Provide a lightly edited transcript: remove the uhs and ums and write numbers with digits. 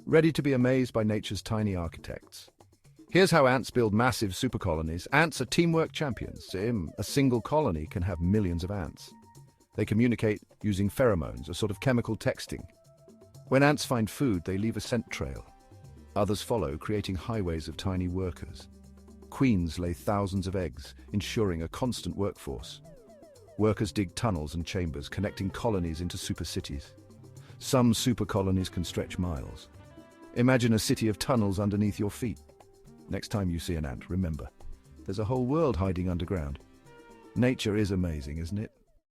ready to be amazed by nature's tiny architects. Here's how ants build massive supercolonies. Ants are teamwork champions. A single colony can have millions of ants. They communicate using pheromones, a sort of chemical texting. When ants find food, they leave a scent trail. Others follow, creating highways of tiny workers. Queens lay thousands of eggs, ensuring a constant workforce. Workers dig tunnels and chambers, connecting colonies into supercities. Some supercolonies can stretch miles. Imagine a city of tunnels underneath your feet. Next time you see an ant, remember, there's a whole world hiding underground. Nature is amazing, isn't it?